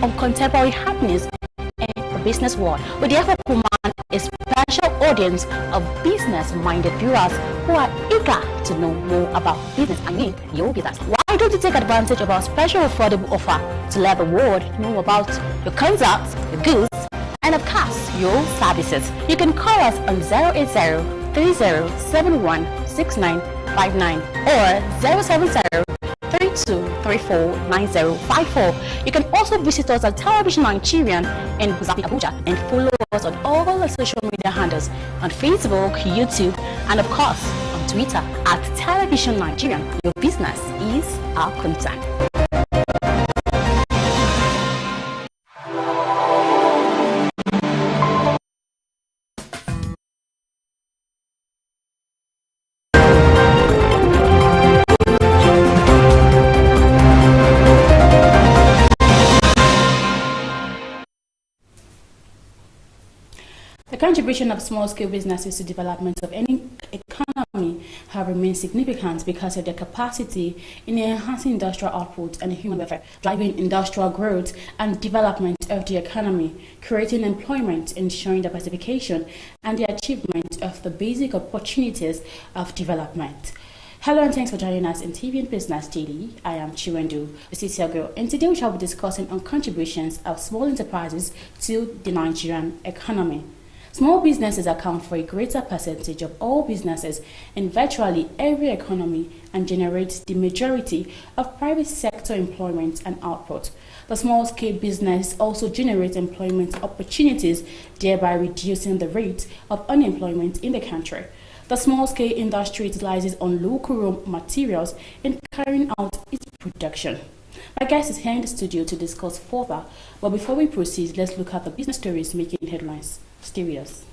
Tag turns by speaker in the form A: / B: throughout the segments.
A: on contemporary happenings in the business world. We therefore command a special audience of business-minded viewers who are eager to know more about business and need your business. Why don't you take advantage of our special affordable offer to let the world know about your concepts, your goods, and of course, your services? You can call us on 080-3071-6959 or 070-3234-9054. You can also visit us at Television Nigerian in Buzapi, Abuja, and follow us on all the social media handles on Facebook, YouTube, and of course on Twitter at Television Nigerian. Your business is our concern. The contribution of small-scale businesses to development of any economy have remained significant because of their capacity in enhancing industrial output and human welfare, driving industrial growth and development of the economy, creating employment, ensuring diversification, and the achievement of the basic opportunities of development. Hello and thanks for joining us in TV and Business Daily. I am Chiwendu, the CCL girl, and today we shall be discussing on contributions of small enterprises to the Nigerian economy. Small businesses account for a greater percentage of all businesses in virtually every economy and generate the majority of private sector employment and output. The small-scale business also generates employment opportunities, thereby reducing the rate of unemployment in the country. The small-scale industry utilizes on local raw materials in carrying out its production. My guest is here in the studio to discuss further, but before we proceed, let's look at the business stories making headlines. Stay with us.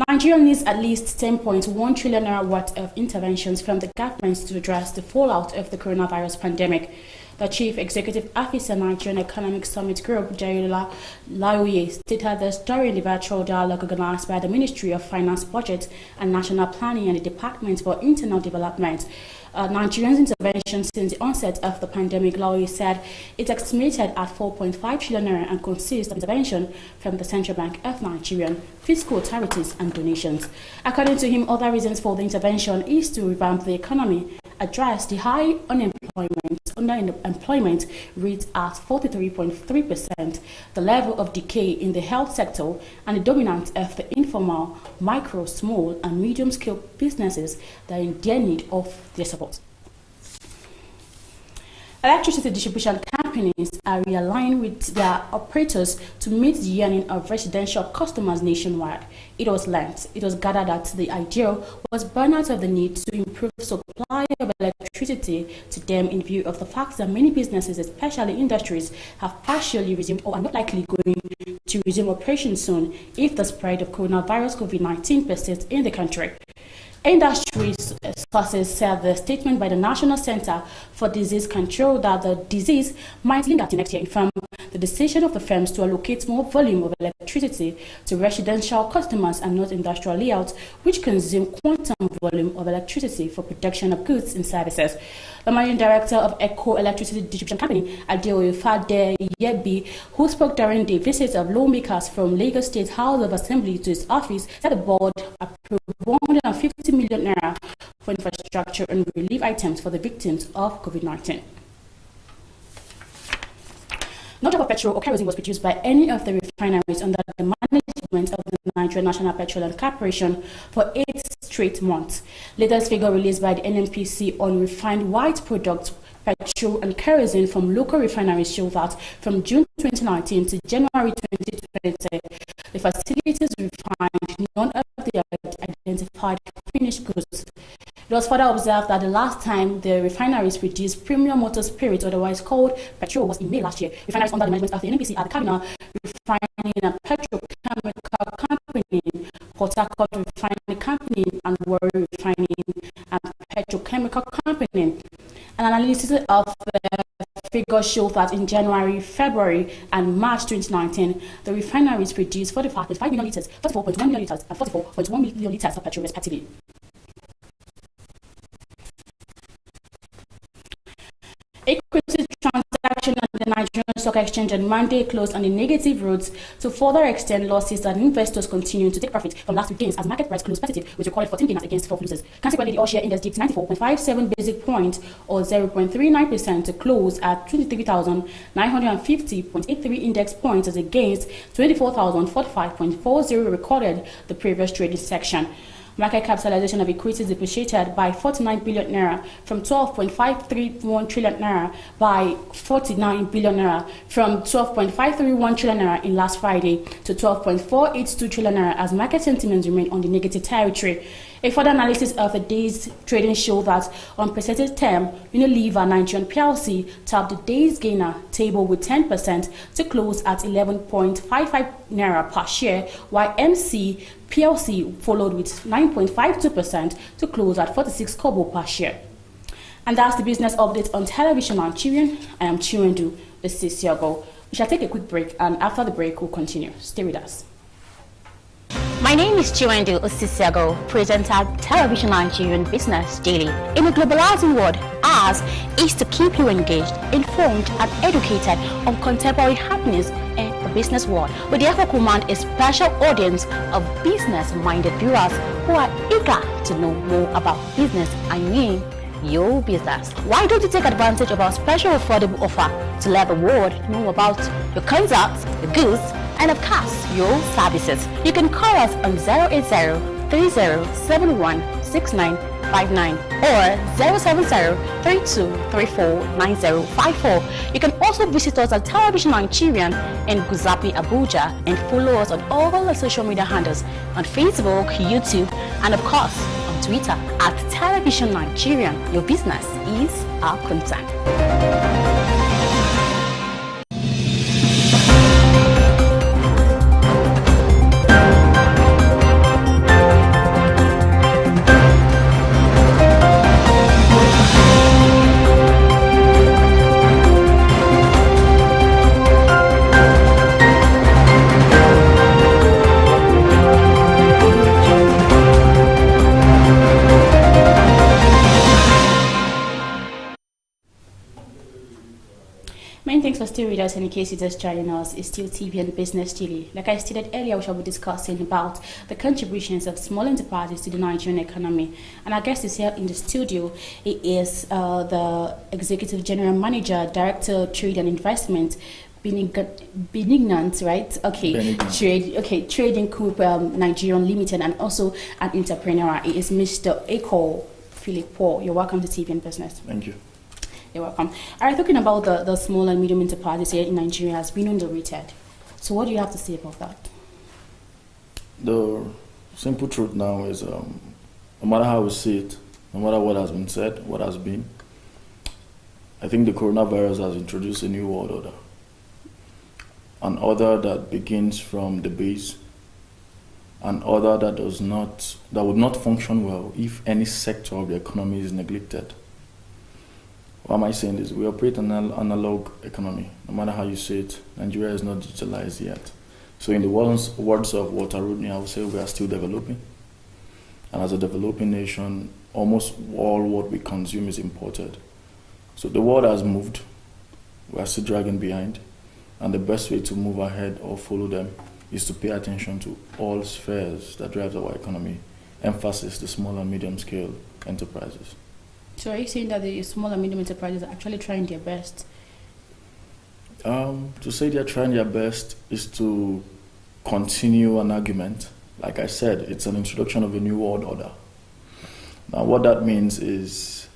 A: Nigeria needs at least 10.1 trillion naira worth of interventions from the government to address the fallout of the coronavirus pandemic. The Chief Executive Officer, Nigerian Economic Summit Group, Jayola Laoye, stated this during the virtual dialogue organized by the Ministry of Finance, Budget and National Planning and the Department for Internal Development. Nigeria's intervention since the onset of the pandemic, Laoye said, it's estimated at 4.5 trillion naira and consists of intervention from the Central Bank of Nigeria, fiscal authorities and donations. According to him, other reasons for the intervention is to revamp the economy, address the high underemployment rate at 43.3%, the level of decay in the health sector, and the dominance of the informal, micro, small, and medium-scale businesses that are in their need of their support. Electricity distribution companies are realigned with their operators to meet the yearning of residential customers nationwide. It was gathered that the idea was born out of the need to improve supply of electricity to them in view of the fact that many businesses, especially industries, have partially resumed or are not likely going to resume operations soon if the spread of coronavirus COVID-19 persists in the country. Industry sources said the statement by the National Center for Disease Control that the disease might linger to next year informed the decision of the firms to allocate more volume of electricity to residential customers and not industrial layouts, which consume quantum volume of electricity for production of goods and services. The managing director of Eco Electricity Distribution Company, Adeoye Fadeyebi, who spoke during the visit of lawmakers from Lagos State House of Assembly to his office, said the board approved 150 million naira for infrastructure and relief items for the victims of COVID-19. No drop of petrol or kerosene was produced by any of the refineries under the management of the Nigerian National Petroleum Corporation for 8 straight months. Latest figure released by the NNPC on refined white products, petrol and kerosene from local refineries show that from June 2019 to January 2020, the facilities refined none of the identified finished goods. It was further observed that the last time the refineries produced premium motor spirit, otherwise called petrol, was in May last year. Refineries under the management of the NNPC are the Cardinal Refining and Petrochemical Company, Port Harcourt Refining Company, and Warri Refining and Petrochemical Company. An analysis of the figure figures show that in January, February, and March 2019, the refineries produced 45.5 million litres, 44.1 million litres, and 44.1 million litres of petrol, respectively. Equity transaction on the Nigerian Stock Exchange on Monday closed on a negative route to further extend losses, and investors continue to take profit from last week's gains as market price closed positive, which recorded 14 gainers against 4 losers. Consequently, the all-share index dipped 94.57 basic points or 0.39% to close at 23,950.83 index points as against 24,045.40 recorded the previous trading section. Market capitalization of equities depreciated by 49 billion naira from 12.531 trillion naira by 49 billion naira from 12.531 trillion naira in last Friday to 12.482 trillion naira as market sentiments remain on the negative territory. A further analysis of the day's trading showed that on unprecedented term, Unilever Nigerian PLC topped the day's gainer table with 10% to close at 11.55 naira per share, while MC PLC followed with 9.52% to close at 46 kobo per share. And that's the business update on Television Nigerian. I am Chiwendu Osisiago. We shall take a quick break, and after the break, we'll continue. Stay with us.
B: My name is Chiwendu Osisiago, presenter Television Nigerian Business Daily. In a globalizing world, ours is to keep you engaged, informed, and educated on contemporary happenings in the business world. We therefore command a special audience of business-minded viewers who are eager to know more about business. I mean, your business. Why don't you take advantage of our special affordable offer to let the world know about your concepts, your goods, and of course, your services? You can call us on 080-3071-6959 or 070-3234-9054. You can also visit us at Television Nigerian in Guzapi, Abuja, and follow us on all the social media handles on Facebook, YouTube, and of course, on Twitter at Television Nigerian. Your business is our concern.
A: Thanks for staying with us, and in case you just joining us, it's still TV and Business Daily. Like I stated earlier, we shall be discussing about the contributions of small enterprises to the Nigerian economy. And our guest is here in the studio. He is the Executive General Manager, Director of Trade and Investment, Benignant, right? Okay, Benignant. Trading Group Nigerian Limited, and also an entrepreneur. He is Mr. Eko Philip Paul. You're welcome to TV and Business.
C: Thank you.
A: You're welcome. All right, talking about the small and medium enterprises here in Nigeria has been underrated. So what do you have to say about that?
C: The simple truth now is no matter how we see it, no matter what has been said, what has been, I think the coronavirus has introduced a new world order. An order that begins from the base, an order that would not function well if any sector of the economy is neglected. Why am I saying this? We operate an analog economy. No matter how you say it, Nigeria is not digitalized yet. So in the words of Walter Rodney, I would say we are still developing. And as a developing nation, almost all what we consume is imported. So the world has moved. We are still dragging behind. And the best way to move ahead or follow them is to pay attention to all spheres that drive our economy. Emphasis the small and medium scale enterprises.
A: So are you saying that the small and medium enterprises are actually trying their best?
C: To say they're trying their best is to continue an argument. Like I said, it's an introduction of a new world order. Now what that means is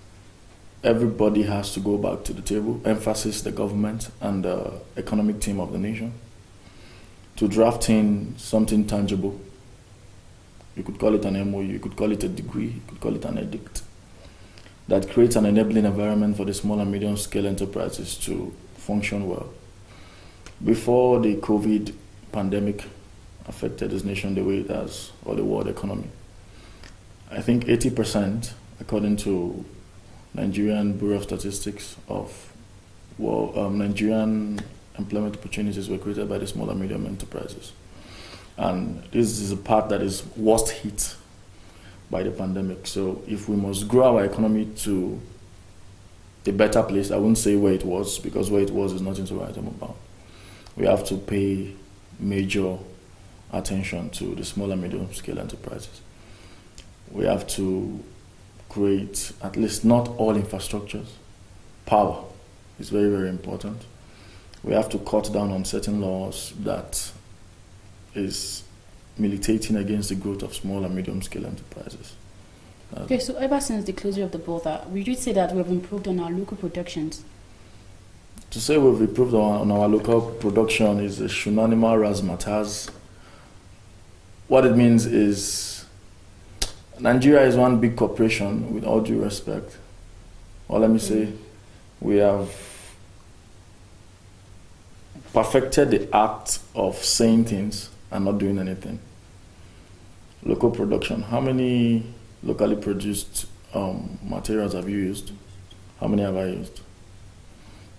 C: everybody has to go back to the table, emphasis the government and the economic team of the nation, to draft in something tangible. You could call it an MOU, you could call it a degree, you could call it an edict, that creates an enabling environment for the small and medium scale enterprises to function well. Before the COVID pandemic affected this nation the way it has, or the world economy, I think 80%, according to Nigerian Bureau of Statistics, of Nigerian employment opportunities were created by the small and medium enterprises. And this is a part that is worst hit by the pandemic. So if we must grow our economy to a better place, I wouldn't say where it was, because where it was is nothing to write home about. We have to pay major attention to the small and medium scale enterprises. We have to create at least not all infrastructures. Power is very, very important. We have to cut down on certain laws that is militating against the growth of small and medium scale enterprises.
A: Okay, so ever since the closure of the border, would you say that we've improved on our local productions?
C: To say we've improved on our local production is a synonymous razzmatazz. What it means is Nigeria is one big corporation, with all due respect. Or let me say, we have perfected the art of saying things and not doing anything. Local production. How many locally produced materials have you used? How many have I used?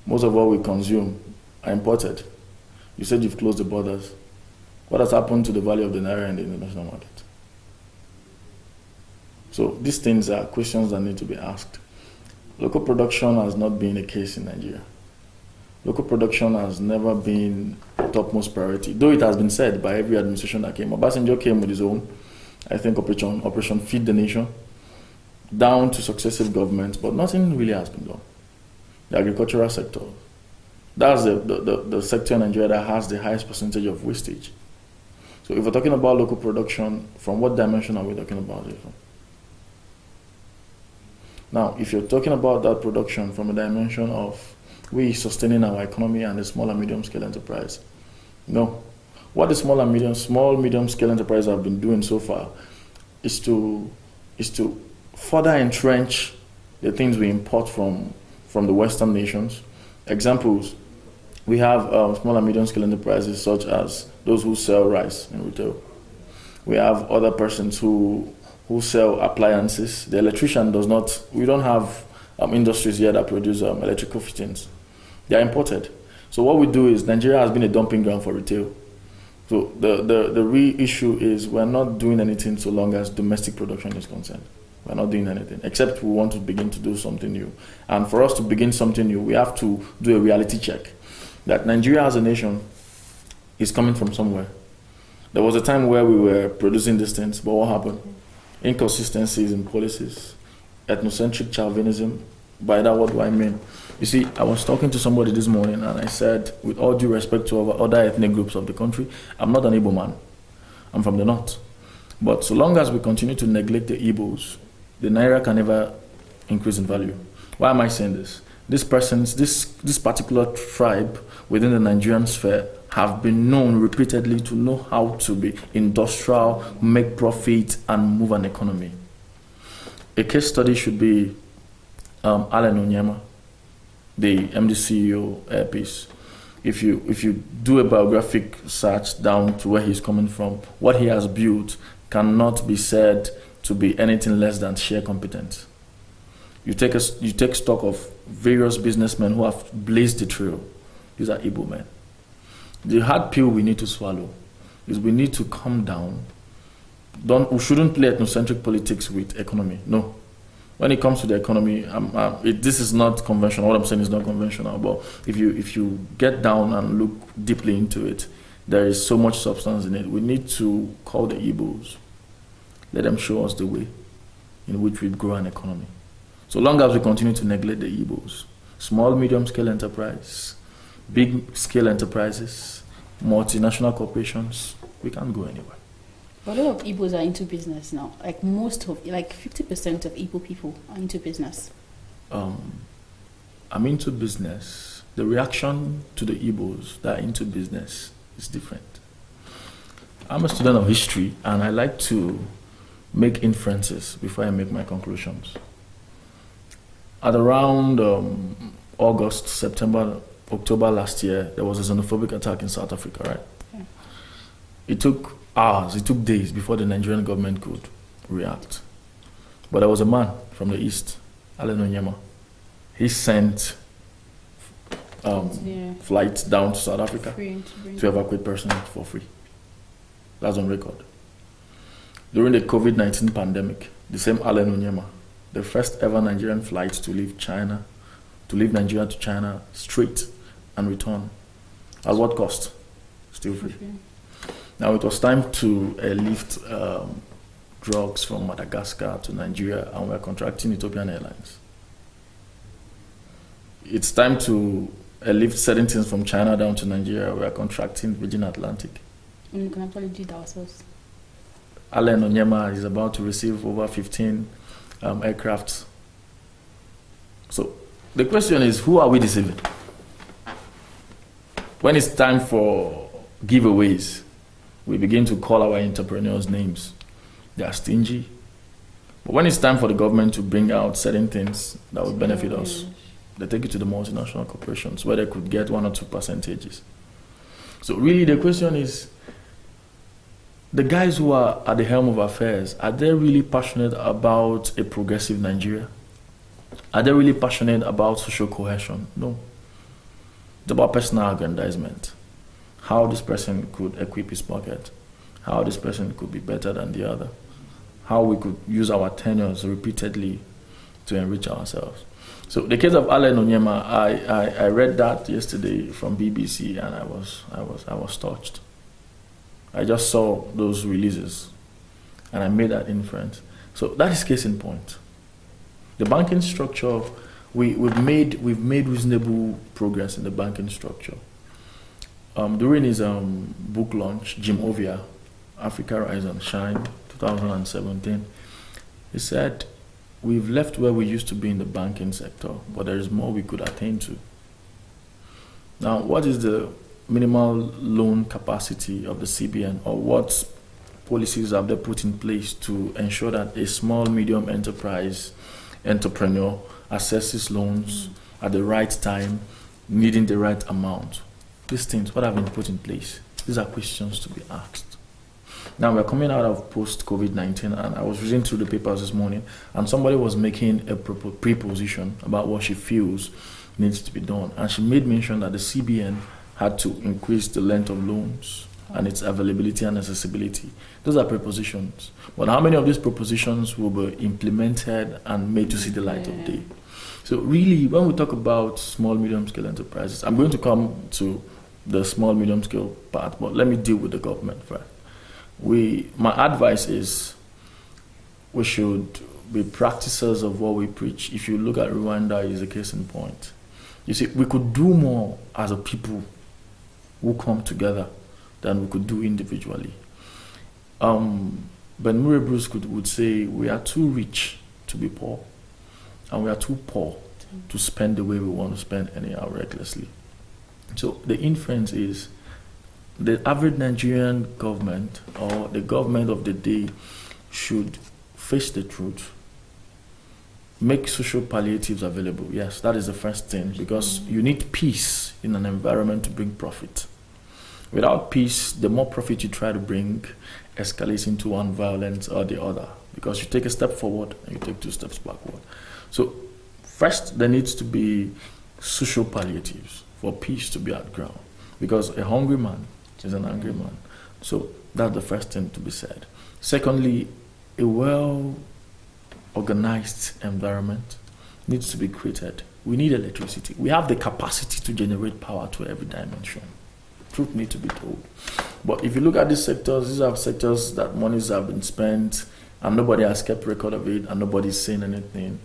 C: Most of what we consume are imported. You said you've closed the borders. What has happened to the value of the naira in the international market? So these things are questions that need to be asked. Local production has not been a case in Nigeria. Local production has never been topmost priority, though it has been said by every administration that came. Obasanjo came with his own, I think, Operation Feed the Nation, down to successive governments, but nothing really has been done. The agricultural sector, that's the sector in Nigeria that has the highest percentage of wastage. So if we're talking about local production, from what dimension are we talking about it from? Now, if you're talking about that production from a dimension of we sustaining our economy and the small and medium scale enterprise, no. What the small, medium scale enterprise have been doing so far is to further entrench the things we import from the Western nations. Examples, we have small and medium scale enterprises such as those who sell rice in retail. We have other persons who sell appliances. The electrician does not, we don't have industries here that produce electrical fittings. They are imported. So what we do is Nigeria has been a dumping ground for retail. So the real issue is we're not doing anything so long as domestic production is concerned. We're not doing anything, except we want to begin to do something new. And for us to begin something new, we have to do a reality check that Nigeria as a nation is coming from somewhere. There was a time where we were producing these things, but what happened? Inconsistencies in policies, ethnocentric chauvinism. By that, what do I mean? You see, I was talking to somebody this morning and I said, with all due respect to our other ethnic groups of the country, I'm not an Igbo man. I'm from the north. But so long as we continue to neglect the Igbos, the Naira can never increase in value. Why am I saying this? This particular tribe within the Nigerian sphere have been known repeatedly to know how to be industrial, make profit, and move an economy. A case study should be Allen Onyema, the MD CEO Airpeace. If you do a biographic search down to where he's coming from, what he has built cannot be said to be anything less than sheer competence. You take stock of various businessmen who have blazed the trail. These are Igbo men. The hard pill we need to swallow is we need to calm down. We shouldn't play ethnocentric politics with economy. No. When it comes to the economy, this is not conventional. What I'm saying is not conventional. But if you get down and look deeply into it, there is so much substance in it. We need to call the Igbos. Let them show us the way in which we grow an economy. So long as we continue to neglect the Igbos, small, medium-scale enterprise, big-scale enterprises, multinational corporations, we can't go anywhere.
A: A lot of Igbos are into business now. Like 50% of Igbo people are into business.
C: I'm into business. The reaction to the Igbos that are into business is different. I'm a student of history, and I like to make inferences before I make my conclusions. At around August, September, October last year, there was a xenophobic attack in South Africa, right? Yeah. It took hours, it took days before the Nigerian government could react. But there was a man from the east, Allen Onyema. He sent flights down to South Africa
A: Free
C: to evacuate personnel for free. That's on record. During the COVID-19 pandemic, the same Allen Onyema, the first ever Nigerian flight to leave Nigeria to China straight and return. At what cost? Still free. Now it was time to lift drugs from Madagascar to Nigeria, and we're contracting Ethiopian Airlines. It's time to lift certain things from China down to Nigeria, we're contracting Virgin Atlantic.
A: And we can actually do that ourselves.
C: Allen Onyema is about to receive over 15 aircrafts. So the question is, who are we deceiving? When it's time for giveaways, we begin to call our entrepreneurs names. They are stingy. But when it's time for the government to bring out certain things that would benefit us, they take it to the multinational corporations where they could get 1 or 2 percentages. So really the question is, the guys who are at the helm of affairs, are they really passionate about a progressive Nigeria? Are they really passionate about social cohesion? No. It's about personal aggrandizement. How this person could equip his pocket, how this person could be better than the other, how we could use our tenures repeatedly to enrich ourselves. So the case of Allen Onyema, I read that yesterday from BBC, and I was touched. I just saw those releases and I made that inference. So that is case in point. The banking structure, we've made reasonable progress in the banking structure. During his book launch, Jim Ovia, Africa Rise and Shine, 2017, he said, we've left where we used to be in the banking sector, but there is more we could attain to. Now, what is the minimal loan capacity of the CBN, or what policies have they put in place to ensure that a small, medium enterprise entrepreneur accesses loans at the right time, needing the right amount? These things, what have been put in place? These are questions to be asked. Now we're coming out of post-COVID-19, and I was reading through the papers this morning, and somebody was making a preposition about what she feels needs to be done. And she made mention that the CBN had to increase the length of loans and its availability and accessibility. Those are prepositions. But how many of these prepositions will be implemented and made to see the light of day? So really, when we talk about small, medium-scale enterprises, I'm going to come to the small, medium-scale part, but let me deal with the government first. My advice is we should be practicers of what we preach. If you look at Rwanda, is a case in point. You see, we could do more as a people who come together than we could do individually. Ben Murray Bruce would say, we are too rich to be poor, and we are too poor to spend the way we want to spend anyhow recklessly. So the inference is, the average Nigerian government, or the government of the day, should face the truth, make social palliatives available. Yes, that is the first thing, because you need peace in an environment to bring profit. Without peace, the more profit you try to bring escalates into one violence or the other, because you take a step forward and you take 2 steps backward. So first, there needs to be social palliatives for peace to be at ground, because a hungry man is an angry man. So that's the first thing to be said. Secondly, a well-organized environment needs to be created. We need electricity. We have the capacity to generate power to every dimension. Truth needs to be told. But if you look at these sectors are sectors that monies have been spent, and nobody has kept record of it, and nobody's saying anything,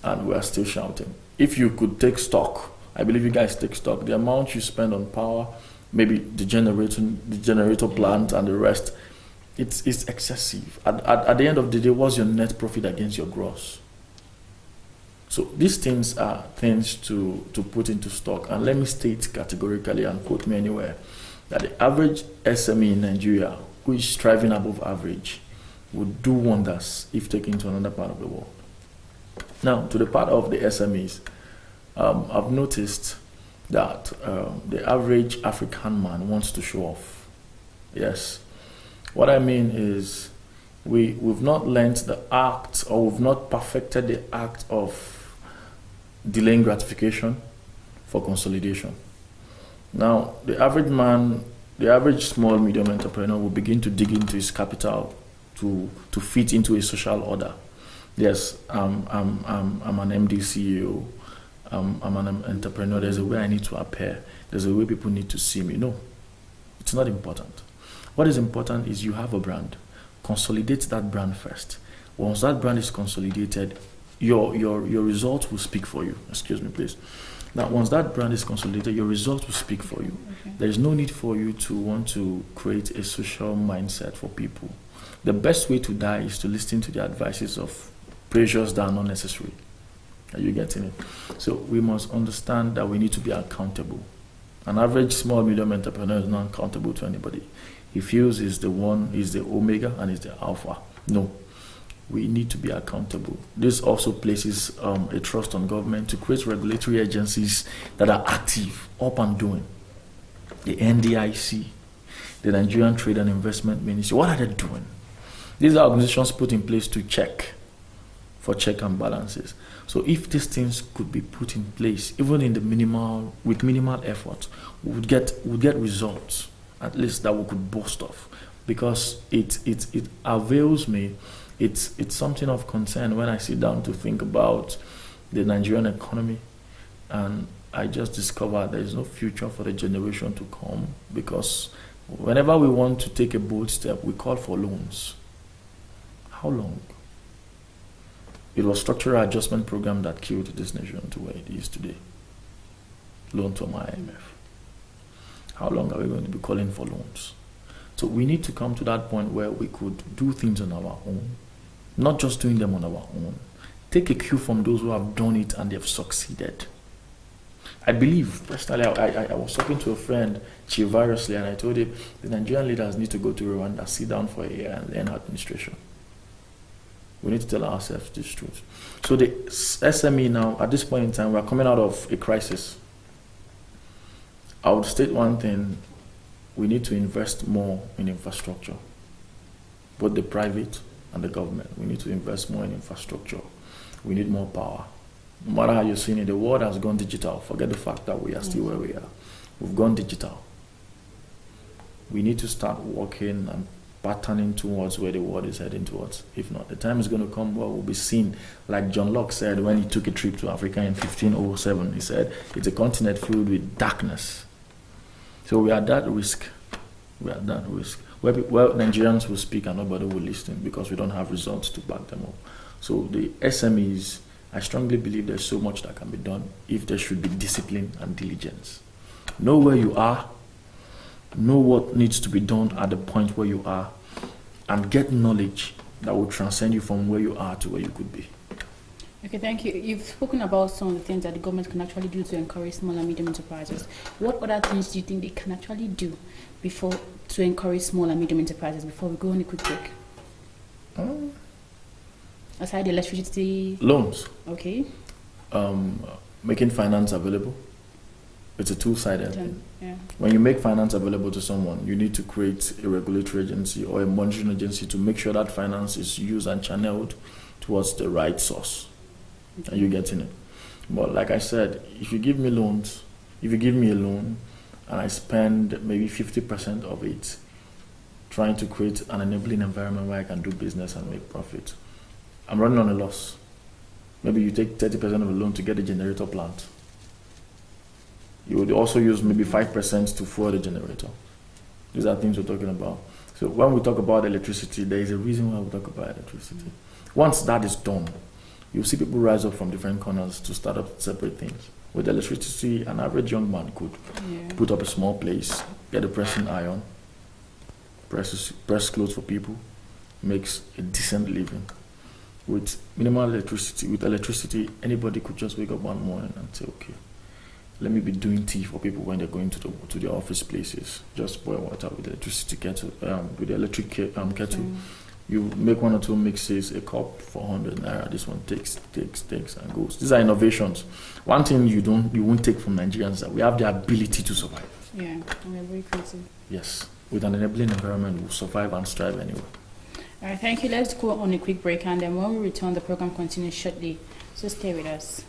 C: and we are still shouting. If you could take stock, I believe you guys take stock, the amount you spend on power, maybe the generator plant and the rest, it's excessive. At the end of the day, what's your net profit against your gross? So these things are things to put into stock. And let me state categorically, and quote me anywhere, that the average SME in Nigeria, who is striving above average, would do wonders if taken to another part of the world. Now, to the part of the SMEs, I've noticed that the average African man wants to show off. Yes. What I mean is, we've not learned the act, or we've not perfected the act of delaying gratification, for consolidation. Now, the average small, medium entrepreneur will begin to dig into his capital to fit into a social order. Yes, I'm an MD CEO, I'm an entrepreneur, there's a way I need to appear, there's a way people need to see me. No, it's not important. What is important is you have a brand. Consolidate that brand first. Once that brand is consolidated, your results will speak for you. Excuse me, please. Now, once that brand is consolidated, your results will speak for you. Okay. There is no need for you to want to create a social mindset for people. The best way to die is to listen to the advices of pressures that are not necessary. Are you getting it? So we must understand that we need to be accountable. An average small, medium entrepreneur is not accountable to anybody. He feels he's the omega and he's the alpha. No. We need to be accountable. This also places a trust on government to create regulatory agencies that are active, up and doing. The NDIC, the Nigerian Trade and Investment Ministry, what are they doing? These are organizations put in place to check and balances. So if these things could be put in place, even in with minimal effort, we would get results, at least that we could boast of, because it avails me. It's something of concern when I sit down to think about the Nigerian economy, and I just discovered there is no future for the generation to come, because whenever we want to take a bold step, we call for loans. How long? It was structural adjustment program that killed this nation to where it is today. Loan from IMF. How long are we going to be calling for loans? So we need to come to that point where we could do things on our own, not just doing them on our own. Take a cue from those who have done it and they have succeeded. I believe, personally, I was talking to a friend variously, and I told him the Nigerian leaders need to go to Rwanda, sit down for a year and learn administration. We need to tell ourselves this truth. So the SME now, at this point in time, we're coming out of a crisis. I would state one thing: we need to invest more in infrastructure, both the private and the government. We need to invest more in infrastructure. We need more power. No matter how you're seeing it, the world has gone digital. Forget the fact that we are still where we are. We've gone digital. We need to start working and patterning towards where the world is heading towards. If not, the time is going to come where we'll be seen, like John Locke said when he took a trip to Africa in 1507. He said, it's a continent filled with darkness. So we are at that risk. We are at that risk. Where Nigerians will speak and nobody will listen because we don't have results to back them up. So the SMEs, I strongly believe there's so much that can be done if there should be discipline and diligence. Know where you are, know what needs to be done at the point where you are, and get knowledge that will transcend you from where you are to where you could be.
A: Okay, thank you. You've spoken about some of the things that the government can actually do to encourage small and medium enterprises. What other things do you think they can actually do to encourage small and medium enterprises before we go on a quick break? Aside the electricity? Loans. Okay.
C: Making finance available. It's a two-sided thing.
A: Yeah.
C: When you make finance available to someone, you need to create a regulatory agency or a monitoring agency to make sure that finance is used and channeled towards the right source. Okay. Are you getting it? But like I said, if you give me loans, if you give me a loan and I spend maybe 50% of it trying to create an enabling environment where I can do business and make profit, I'm running on a loss. Maybe you take 30% of a loan to get a generator plant. You would also use maybe 5% to fuel the generator. These are things we're talking about. So when we talk about electricity, there is a reason why we talk about electricity. Once that is done, you'll see people rise up from different corners to start up separate things. With electricity, an average young man could put up a small place, get a pressing iron, press clothes for people, makes a decent living. With minimal electricity, anybody could just wake up one morning and say, okay, let me be doing tea for people when they're going to the office places. Just boil water with the electricity kettle, with the electric kettle. You make one or two mixes, a cup for 100 naira. This one takes and goes. These are innovations. One thing you won't take from Nigerians is that we have the ability to survive.
A: Yeah, and we're very creative.
C: Yes, with an enabling environment, we'll survive and strive anyway.
A: All right, thank you. Let's go on a quick break, and then when we return, the program continues shortly. So stay with us.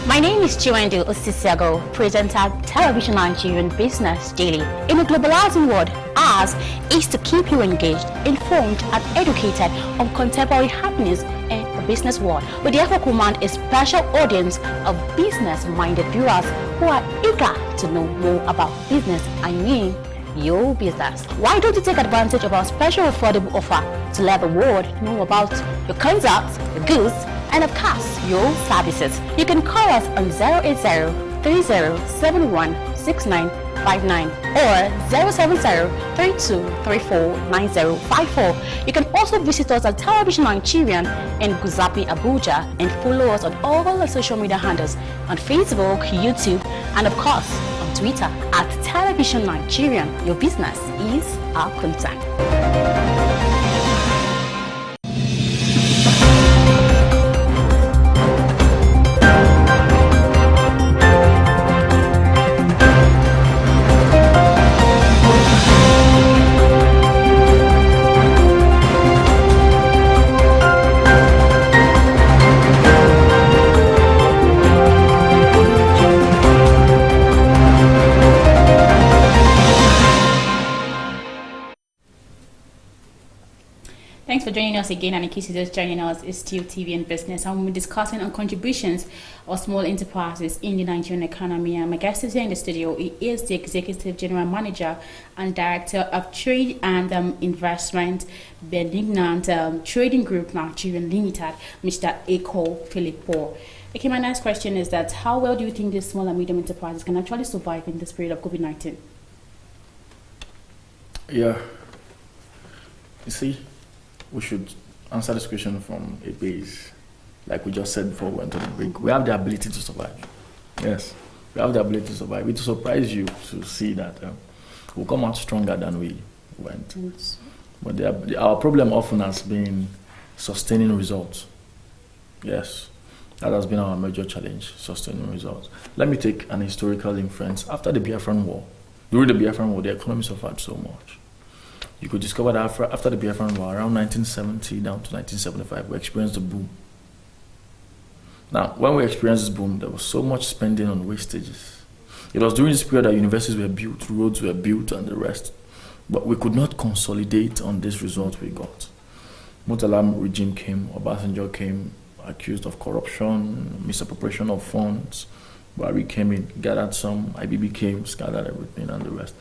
B: My name is Chiwendu Osisiago, presenter Television Nigerian Business Daily. In a globalizing world, ours is to keep you engaged, informed and educated on contemporary happenings in the business world. We therefore command a special audience of business-minded viewers who are eager to know more about business. I mean, your business. Why don't you take advantage of our special affordable offer to let the world know about your concepts, your goods, and of course, your services? You can call us on 080-3071-6959 or 070-3234-9054. You can also visit us at Television Nigerian in Guzapi, Abuja, and follow us on all the social media handles on Facebook, YouTube, and of course, on Twitter at Television Nigerian. Your business is our concern.
A: Thanks for joining us again, and in case you're just joining us, it's still TV and Business, and we'll be discussing on contributions of small enterprises in the Nigerian economy. And my guest is here in the studio. He is the Executive General Manager and Director of Trade and Investment, Benignant Trading Group Nigeria Limited, Mr. Eko Philippo. Okay, my next question is that how well do you think these small and medium enterprises can actually survive in this period of COVID-19?
C: Yeah, you see, we should answer this question from a base. Like we just said before we went on the break, we have the ability to survive. Yes, we have the ability to survive. It will surprise you to see that we'll come out stronger than we went. But our problem often has been sustaining results. Yes, that has been our major challenge, sustaining results. Let me take an historical inference. After the Biafran War, during the Biafran War, the economy suffered so much. You could discover that after the Biafran War, around 1970 down to 1975, we experienced a boom. Now, when we experienced this boom, there was so much spending on wastages. It was during this period that universities were built, roads were built, and the rest. But we could not consolidate on this result we got. Murtala regime came, Obasanjo came, accused of corruption, misappropriation of funds. Buhari came in, gathered some, IBB came, scattered everything, and the rest.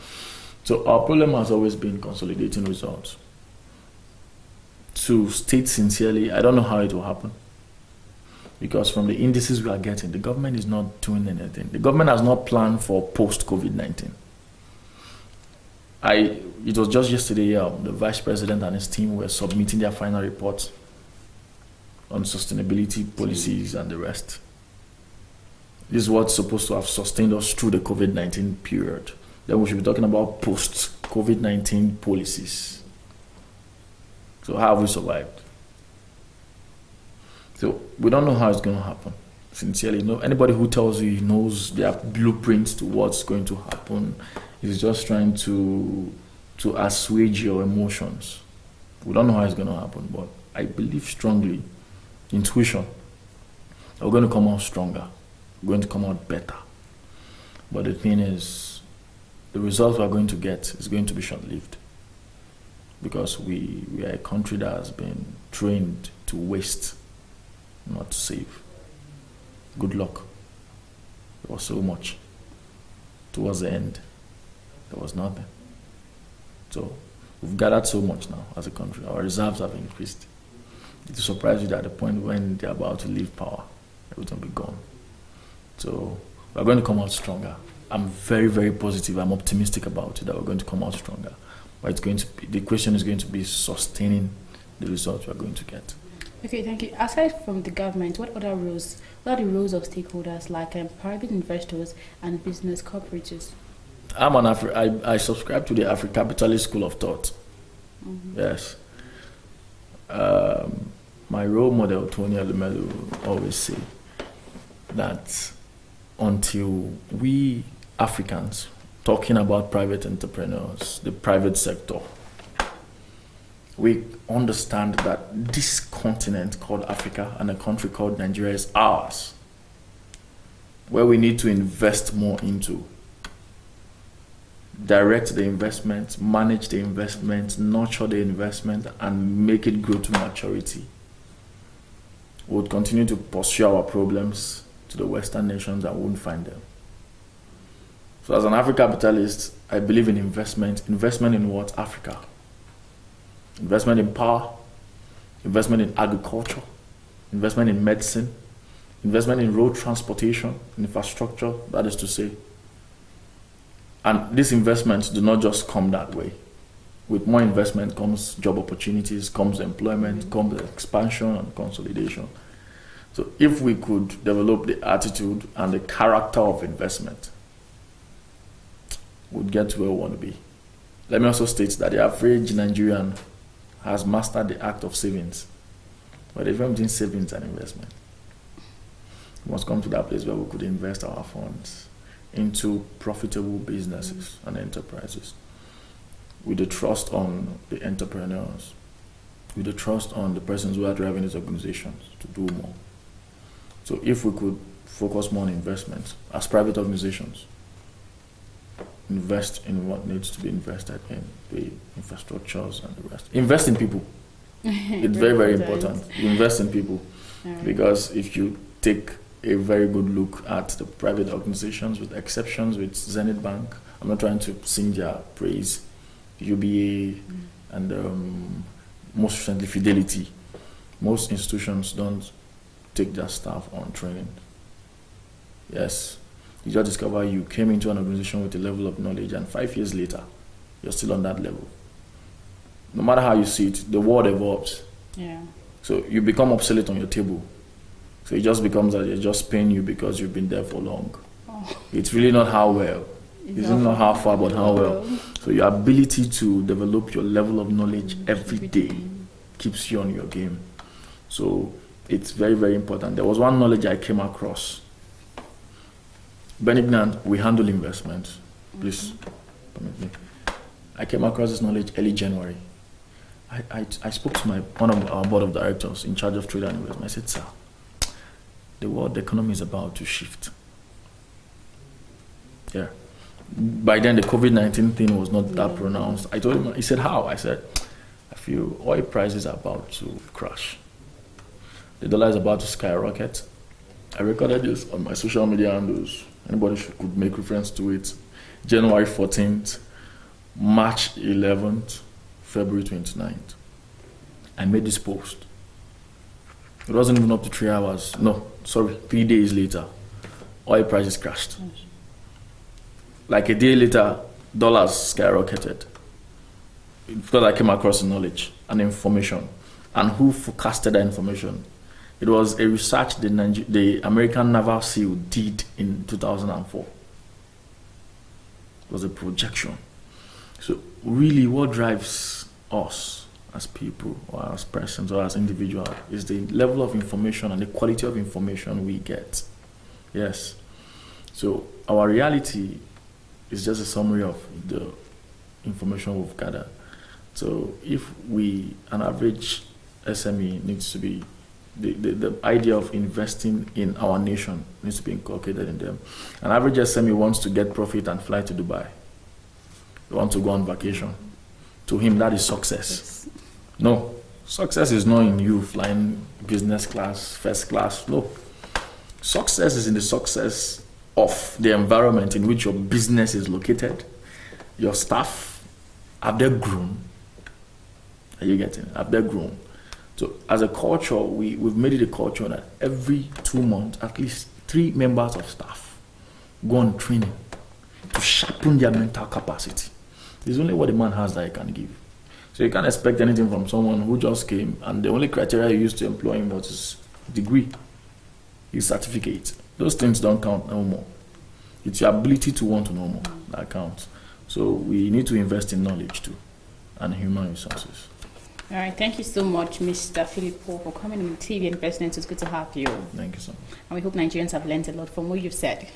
C: So our problem has always been consolidating results. To state sincerely, I don't know how it will happen. Because from the indices we are getting, the government is not doing anything. The government has not planned for post-COVID-19. It was just yesterday, the Vice President and his team were submitting their final reports on sustainability policies and the rest. This is what's supposed to have sustained us through the COVID-19 period. Then we should be talking about post-COVID-19 policies. So how have we survived? So we don't know how it's going to happen. Sincerely, anybody who tells you he knows their blueprints to what's going to happen is just trying to assuage your emotions. We don't know how it's going to happen, but I believe strongly, intuition, we're going to come out stronger. We're going to come out better. But the thing is, the results we're going to get is going to be short-lived, because we are a country that has been trained to waste, not to save. Good luck. There was so much. Towards the end, there was nothing. So we've gathered so much now as a country. Our reserves have increased. It will surprise you that at the point when they're about to leave power, everything will be gone. So we're going to come out stronger. I'm very, very positive. I'm optimistic about it that we're going to come out stronger. But it's going to be, the question is going to be sustaining the results we're going to get.
A: Okay, thank you. Aside from the government, what are the roles of stakeholders like private investors and business corporates?
C: I subscribe to the Afro-Capitalist school of thought. Mm-hmm. Yes. My role model, Tony Alumelu, always say that until we Africans, talking about private entrepreneurs, the private sector, we understand that this continent called Africa and a country called Nigeria is ours. where we need to invest more into. Direct the investment, manage the investment, nurture the investment, and make it grow to maturity. We would continue to pursue our problems to the Western nations and won't find them. So as an Afro-capitalist, I believe in investment. Investment in what? Africa. Investment in power, investment in agriculture, investment in medicine, investment in road transportation, infrastructure, that is to say. And these investments do not just come that way. With more investment comes job opportunities, comes employment, comes expansion and consolidation. So if we could develop the attitude and the character of investment, we'd get to where we want to be. Let me also state that the average Nigerian has mastered the act of savings. But the difference between savings and investment. We must come to that place where we could invest our funds into profitable businesses and enterprises with the trust on the entrepreneurs, with the trust on the persons who are driving these organizations to do more. So if we could focus more on investments as private organizations, invest in what needs to be invested in, the infrastructures and the rest. Invest in people. It's very, very important. Invest in people. Because if you take a very good look at the private organizations, with exceptions with Zenith Bank, I'm not trying to sing their praise, UBA, and most recently Fidelity. Most institutions don't take their staff on training. Yes, you just discover you came into an organization with a level of knowledge, and 5 years later, you're still on that level. No matter how you see it, the world evolves.
A: Yeah.
C: So you become obsolete on your table. So it just becomes that you're just paying you because you've been there for long. Oh. It's really not how well. It's not how far, but how well. So your ability to develop your level of knowledge every day keeps you on your game. So it's very, very important. There was one knowledge I came across. Benignant, we handle investments. Please permit me. I came across this knowledge early January. I spoke to one of our board of directors in charge of trade and investment. I said, sir, the world economy is about to shift. Yeah. By then, the COVID-19 thing was not that pronounced. I told him, he said, how? I said, I feel oil prices are about to crash. The dollar is about to skyrocket. I recorded this on my social media handles. Anybody could make reference to it. January 14th, March 11th, February 29th. I made this post. It wasn't even up to 3 hours. No, sorry, 3 days later, oil prices crashed. Like a day later, dollars skyrocketed. Because I came across the knowledge and information. And who forecasted that information? It was a research the American Naval SEAL did in 2004. It was a projection. So really what drives us as people or as persons or as individuals is the level of information and the quality of information we get. Yes. So our reality is just a summary of the information we've gathered. So if an average SME needs to be, the idea of investing in our nation needs to be inculcated in them. An average SME wants to get profit and fly to Dubai. They want to go on vacation. To him, that is success. No, success is not in you flying business class, first class. No. Success is in the success of the environment in which your business is located. Your staff, have they grown? Are you getting it? Have they grown? So as a culture, we've made it a culture that every 2 months, at least 3 members of staff go on training to sharpen their mental capacity. It's only what a man has that he can give. So you can't expect anything from someone who just came and the only criteria you used to employ him was his degree, his certificate. Those things don't count no more. It's your ability to want to know more that counts. So we need to invest in knowledge too and human resources.
A: All right, thank you so much, Mr. Filippo, for coming on TV and Business. It's good to have you.
C: Thank you so much.
A: And we hope Nigerians have learned a lot from what you've said.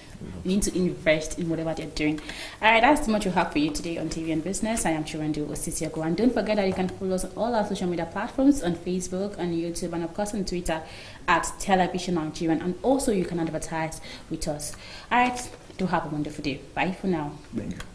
A: You need to invest in whatever they're doing. All right, that's much we have for you today on TV and Business. I am Chirandu Osisiago. And don't forget that you can follow us on all our social media platforms, on Facebook, on YouTube, and of course on Twitter at Television Nigerian. And also you can advertise with us. All right, do have a wonderful day. Bye for now.
C: Thank you.